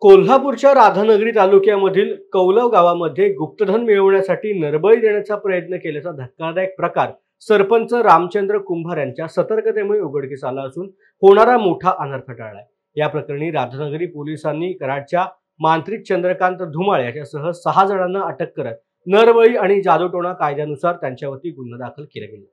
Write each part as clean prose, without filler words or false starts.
कोल्हापूरच्या राधानगरी तालुक्यामधील कौलव गावामध्ये गुप्तधन मिळवण्यासाठी नरबळी देण्याचा प्रयत्न केल्याचा धक्कादायक प्रकार सरपंच रामचंद्र कुंभार यांच्या सतर्कतेमुळे उघडकीस आला असून होणारा मोठा अनर्थ टळलाय। या प्रकरणी राधानगरी पोलिसांनी कराडच्या मांत्रिक चंद्रकांत धुमाळ याच्यासह 6 जणांना अटक करत नरबळी आणि जादूटोणा कायद्यानुसार त्यांच्यावरती गुन्हा दाखल केला गेला।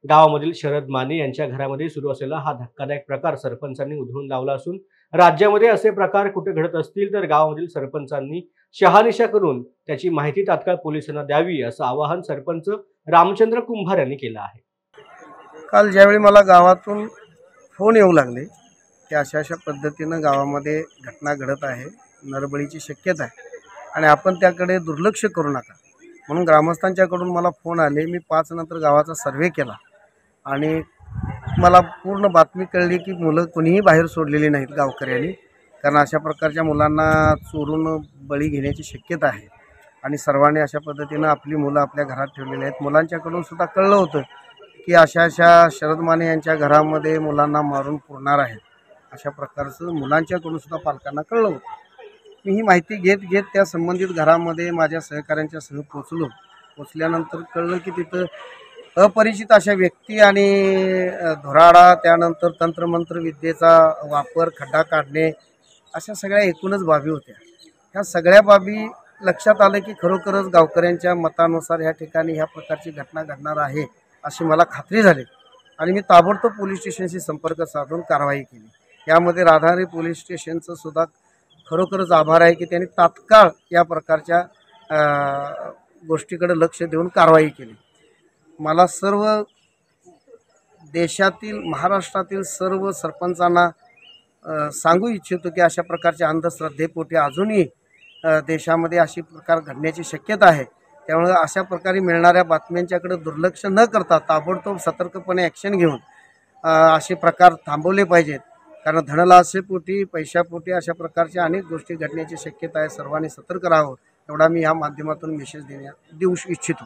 गावामधील शरद माने यांच्या घरामध्ये सुरू असलेला हा धक्कादायक प्रकार सरपंचांनी उधळून लावला असून राज्यामध्ये असे प्रकार कुठे घडत असतील तर गावामधील सरपंचांनी शहानिशा करून त्याची माहिती तात्काळ पोलिसांना द्यावी असं आवाहन सरपंच रामचंद्र कुंभार यांनी केलं आहे। काल ज्यावेळी मला गावातून फोन येऊ लागले की अशा पद्धतीनं गावामध्ये घटना घडत आहे, नरबळीची शक्यता आहे आणि आपण त्याकडे दुर्लक्ष करू नका म्हणून ग्रामस्थांच्याकडून मला फोन आले। मी 5 नंतर गावाचा सर्वे केला आणि मला पूर्ण बातमी कळली की मुलं कोणीही बाहेर सोडलेली नाहीत गावकऱ्यांनी, कारण अशा प्रकारच्या मुलांना चोरून बळी घेण्याची शक्यता आहे आणि सर्वांनी अशा पद्धतीनं आपली मुलं आपल्या घरात ठेवलेली आहेत। मुलांच्याकडून सुद्धा कळलं होतं की अशा शरद माने यांच्या घरामध्ये मुलांना मारून पुरणार आहेत, अशा प्रकारचं मुलांच्याकडून सुद्धा पालकांना कळलं होतं। मी ही माहिती घेत त्या संबंधित घरामध्ये माझ्या सहकाऱ्यांच्या सह पोचल्यानंतर कळलं की तिथं अपरिचित अशा व्यक्ती आणि धुराडा, त्यानंतर तंत्रमंत्र विद्येचा वापर, खड्डा काढणे, अशा सगळ्या एकूणच बाबी होत्या। ह्या सगळ्या बाबी लक्षात आलं की खरोखरच गावकऱ्यांच्या मतानुसार ह्या ठिकाणी ह्या प्रकारची घटना घडणार आहे अशी मला खात्री झाली आणि मी ताबडतोब पोलीस स्टेशनशी संपर्क साधून कारवाई केली। यामध्ये राधानगरी पोलीस स्टेशनचं सुद्धा खरोखरच आभार आहे की त्यांनी तात्काळ या प्रकारच्या गोष्टीकडे लक्ष देऊन कारवाई केली। मला सर्व देशातील, महाराष्ट्रातील सर्व सरपंचांना सांगू इच्छितो की अशा प्रकारच्या अंधश्रद्धेपोटी अजूनही देशामध्ये अशी प्रकार घडण्याची शक्यता आहे। त्यामुळे अशा प्रकारे मिळणाऱ्या बातम्यांच्याकडे दुर्लक्ष न करता ताबडतोब सतर्कपणे ॲक्शन घेऊन असे प्रकार थांबवले पाहिजेत, कारण धनलासेपोटी, पैशापोटी अशा प्रकारच्या अनेक गोष्टी घडण्याची शक्यता आहे। सर्वांनी सतर्क राहावं एवढा मी या माध्यमातून मेसेज देऊ इच्छितो।